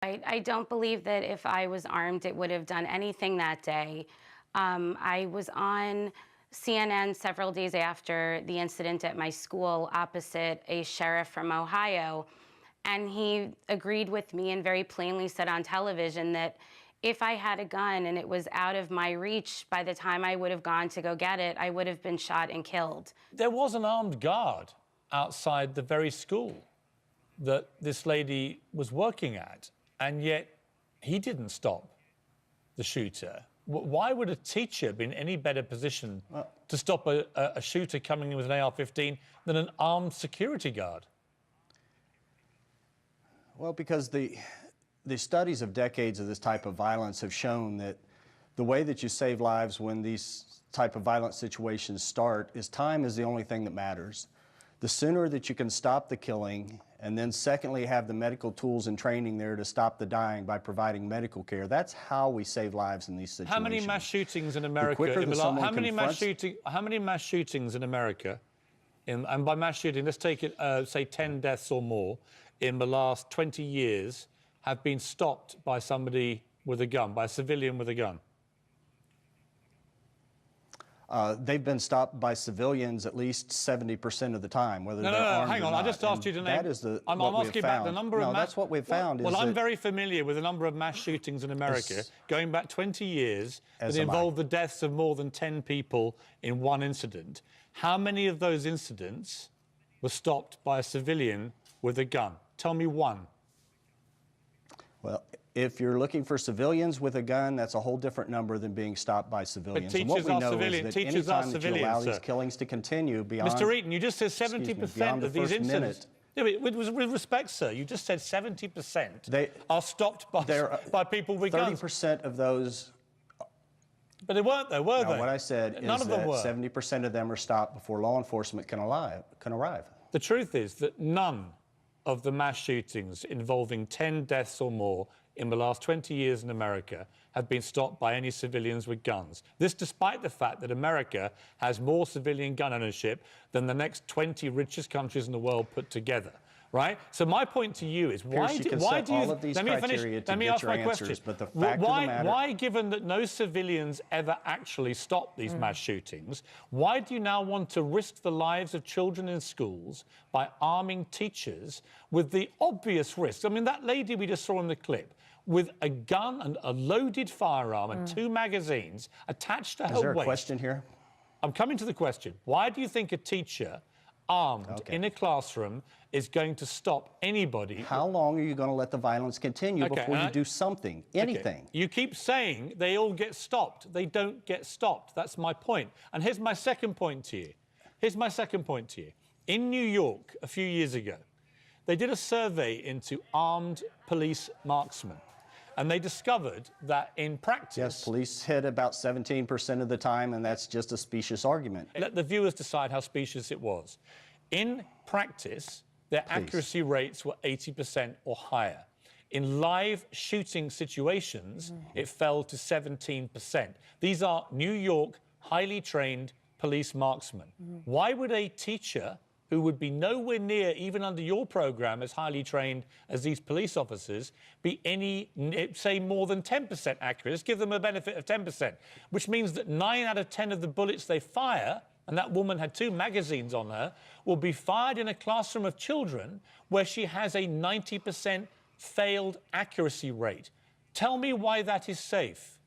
I don't believe that if I was armed, it would have done anything that day. I was on CNN several days after the incident at my school opposite a sheriff from Ohio, and he agreed with me and very plainly said on television that if I had a gun and it was out of my reach by the time I would have gone to go get it, I would have been shot and killed. There was an armed guard outside the very school that this lady was working at, and yet he didn't stop the shooter. Why would a teacher be in any better position to stop a shooter coming in with an AR-15 than an armed security guard? Well, because the studies of decades of this type of violence have shown that the way that you save lives when these type of violent situations start is time is the only thing that matters. The sooner that you can stop the killing, and then secondly have the medical tools and training there to stop the dying by providing medical care, that's how we save lives in these situations. How many mass shootings in America? How many mass shootings in America? And by mass shooting, let's take it, say 10 deaths or more in the last 20 years have been stopped by somebody with a gun, by a civilian with a gun? They've been stopped by civilians at least 70% of the time, whether they're armed hang or on. not. I just asked you to name. That is I'm asking about the number of. That's what we've found. Well, I'm very familiar with the number of mass shootings in America going back 20 years that involved the deaths of more than 10 people in one incident. How many of those incidents were stopped by a civilian with a gun? Tell me one. Well, if you're looking for civilians with a gun, that's a whole different number than being stopped by civilians. But teachers are civilians. Teachers are civilians. Anytime that you allow these killings to continue beyond... Mr. Eaton, you just said 70% of these incidents... Yeah, with respect, sir, you just said 70% are stopped by people with guns. 30% of those... But they weren't, though, were they? What I said is that 70% of them are stopped before law enforcement can arrive. The truth is that none of the mass shootings involving 10 deaths or more in the last 20 years in America have been stopped by any civilians with guns. This despite the fact that America has more civilian gun ownership than the next 20 richest countries in the world put together. Right? So my point to you is why do you... Let me ask my question. But the fact of the matter... Why, given that no civilians ever actually stopped these mass shootings, why do you now want to risk the lives of children in schools by arming teachers with the obvious risks? I mean, that lady we just saw in the clip with a gun and a loaded firearm and 2 magazines attached to her waist. Is there a question here? I'm coming to the question. Why do you think a teacher armed in a classroom is going to stop anybody? How long are you going to let the violence continue before you do something, anything? You keep saying they all get stopped. They don't get stopped. That's my point. And here's my second point to you. In New York, a few years ago, they did a survey into armed police marksmen. And they discovered that in practice... Yes, police hit about 17% of the time, and that's just a specious argument. Let the viewers decide how specious it was. In practice, their accuracy rates were 80% or higher. In live shooting situations, it fell to 17%. These are New York highly trained police marksmen. Why would a teacher who would be nowhere near, even under your program, as highly trained as these police officers, be any, say, more than 10% accurate? Let's give them a benefit of 10%, which means that 9 out of 10 of the bullets they fire, and that woman had 2 magazines on her, will be fired in a classroom of children where she has a 90% failed accuracy rate. Tell me why that is safe.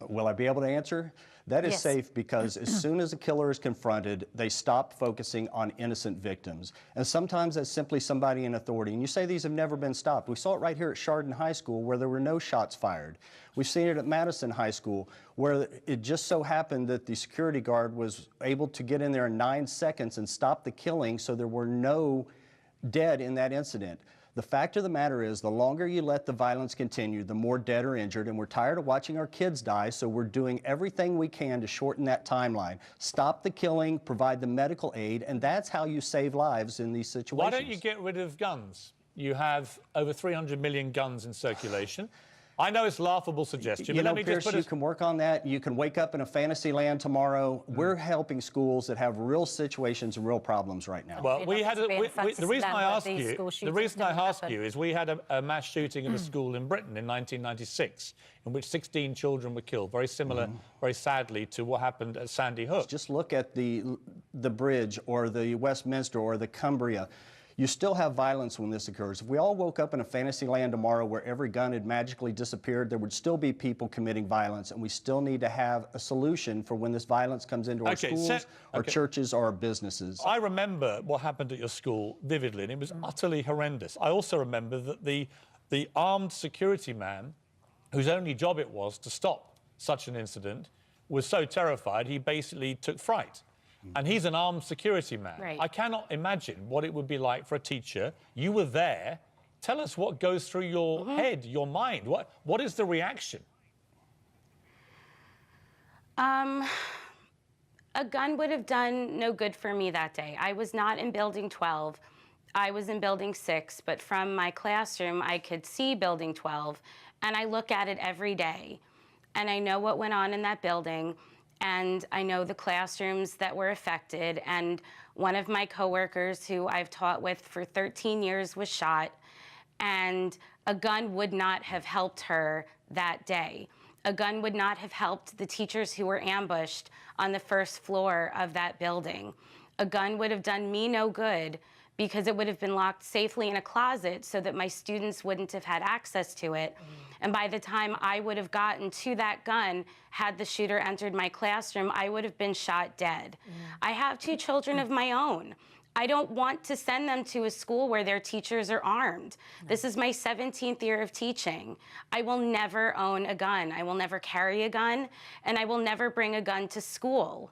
Will I be able to answer? That is safe because as soon as a killer is confronted, they stop focusing on innocent victims. And sometimes that's simply somebody in authority. And you say these have never been stopped. We saw it right here at Chardon High School where there were no shots fired. We've seen it at Madison High School where it just so happened that the security guard was able to get in there in 9 seconds and stop the killing, so there were no dead in that incident. The fact of the matter is, the longer you let the violence continue, the more dead or injured, and we're tired of watching our kids die, so we're doing everything we can to shorten that timeline. Stop the killing, provide the medical aid, and that's how you save lives in these situations. Why don't you get rid of guns? You have over 300 million guns in circulation. I know it's a laughable suggestion, You but know, let me Pierce, just put you can work on that. You can wake up in a fantasy land tomorrow. We're helping schools that have real situations and real problems right now. Well, we had to be in a the fantasy reason land I where ask these you, school the shootings reason I didn't ask happen. you is we had a mass shooting in a school in Britain in 1996, in which 16 children were killed. Very similar, very sadly, to what happened at Sandy Hook. Just look at the bridge or the Westminster or the Cumbria. You still have violence when this occurs. If we all woke up in a fantasy land tomorrow where every gun had magically disappeared, there would still be people committing violence, and we still need to have a solution for when this violence comes into our schools, our churches, or our businesses. I remember what happened at your school vividly, and it was utterly horrendous. I also remember that the armed security man, whose only job it was to stop such an incident, was so terrified he basically took fright. And he's an armed security man. Right. I cannot imagine what it would be like for a teacher. You were there. Tell us what goes through your head, your mind. What is the reaction? A gun would have done no good for me that day. I was not in Building 12. I was in Building 6, but from my classroom, I could see Building 12, and I look at it every day. And I know what went on in that building, and I know the classrooms that were affected, and one of my coworkers who I've taught with for 13 years was shot, and a gun would not have helped her that day. A gun would not have helped the teachers who were ambushed on the first floor of that building. A gun would have done me no good because it would have been locked safely in a closet so that my students wouldn't have had access to it. And by the time I would have gotten to that gun, had the shooter entered my classroom, I would have been shot dead. I have 2 children of my own. I don't want to send them to a school where their teachers are armed. This is my 17th year of teaching. I will never own a gun. I will never carry a gun, and I will never bring a gun to school.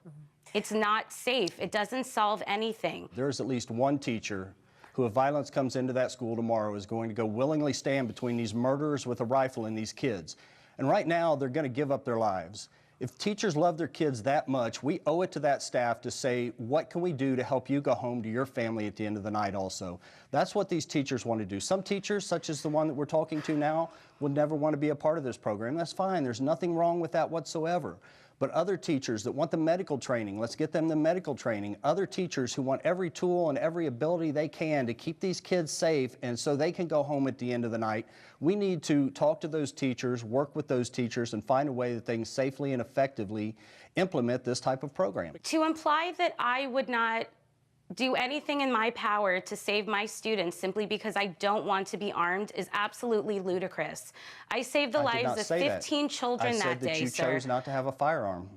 It's not safe. It doesn't solve anything. There's at least one teacher who, if violence comes into that school tomorrow, is going to go willingly stand between these murderers with a rifle and these kids. And right now, they're going to give up their lives. If teachers love their kids that much, we owe it to that staff to say, what can we do to help you go home to your family at the end of the night also? That's what these teachers want to do. Some teachers, such as the one that we're talking to now, would never want to be a part of this program. That's fine. There's nothing wrong with that whatsoever. But other teachers that want the medical training, let's get them the medical training. Other teachers who want every tool and every ability they can to keep these kids safe and so they can go home at the end of the night. We need to talk to those teachers, work with those teachers, and find a way that they can safely and effectively implement this type of program. To imply that I would not do anything in my power to save my students simply because I don't want to be armed is absolutely ludicrous. I saved the lives of 15 children that day, I said that you chose not to have a firearm.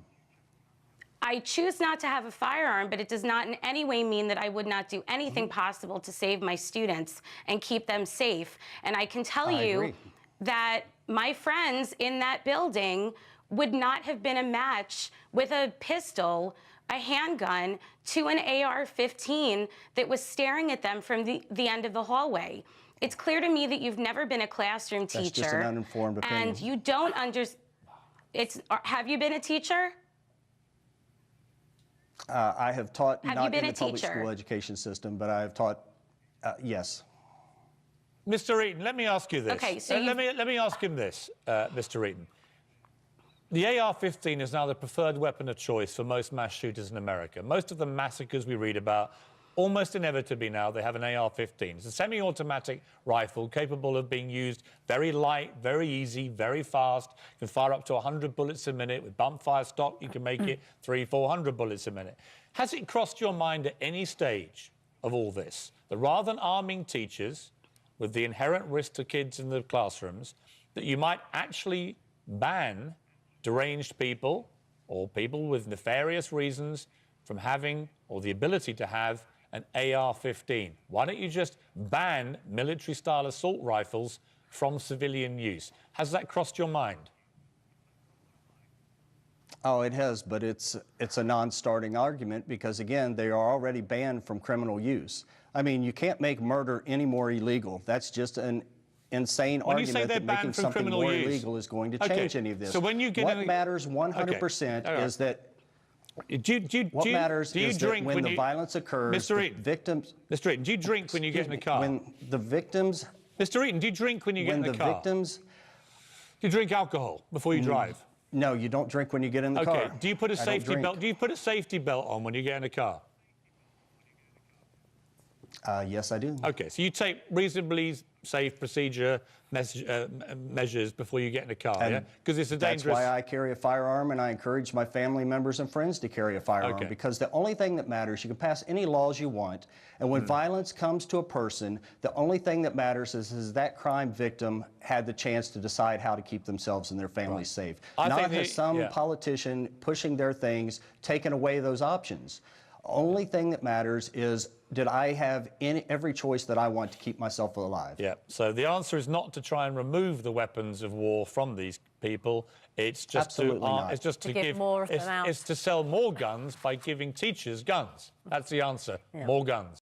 I choose not to have a firearm, but it does not in any way mean that I would not do anything possible to save my students and keep them safe. And I can tell you that my friends in that building would not have been a match with a pistol, a handgun, to an AR-15 that was staring at them from the end of the hallway. It's clear to me that you've never been a classroom teacher. That's just an uninformed opinion. And you don't understand. Have you been a teacher? I have taught Have not you been in a the public teacher? school education system, but I have taught, yes. Mr. Eaton, let me ask you this. Okay, so let me ask him this, Mr. Eaton. The AR-15 is now the preferred weapon of choice for most mass shooters in America. Most of the massacres we read about, almost inevitably now, they have an AR-15. It's a semi-automatic rifle capable of being used very light, very easy, very fast. You can fire up to 100 bullets a minute. With bump fire stock, you can make it 300-400 bullets a minute. Has it crossed your mind at any stage of all this that rather than arming teachers with the inherent risk to kids in the classrooms, that you might actually ban deranged people or people with nefarious reasons from having or the ability to have an AR-15? Why don't you just ban military-style assault rifles from civilian use? Has that crossed your mind? Oh, it has, but it's a non-starting argument because, again, they are already banned from criminal use. I mean, you can't make murder any more illegal. That's just an insane argument that making something more illegal is going to change any of this. So when you get what matters 100% is that what matters is that when the violence occurs, Mr. Eaton, victims... Mr. Eaton, do you drink when you get in the car? When the victims... Mr. Eaton, do you drink when you get in the car? When the victims... Do you drink alcohol before you drive? No, you don't drink when you get in the Okay. car. Do you put a I don't safety drink. belt? Do you put a safety belt on when you get in a car? Yes, I do. Okay, so you take reasonably safe procedure measures before you get in a car, yeah? Because it's a dangerous... That's why I carry a firearm, and I encourage my family members and friends to carry a firearm, Okay. because the only thing that matters, you can pass any laws you want, and when violence comes to a person, the only thing that matters is that crime victim had the chance to decide how to keep themselves and their families safe. I Not think has some yeah. politician pushing their things taken away those options. Only thing that matters is, did I have every choice that I want to keep myself alive? Yeah, so the answer is not to try and remove the weapons of war from these people. It's just Absolutely not. It's just To give more of them out. It's to sell more guns by giving teachers guns. That's the answer. More guns.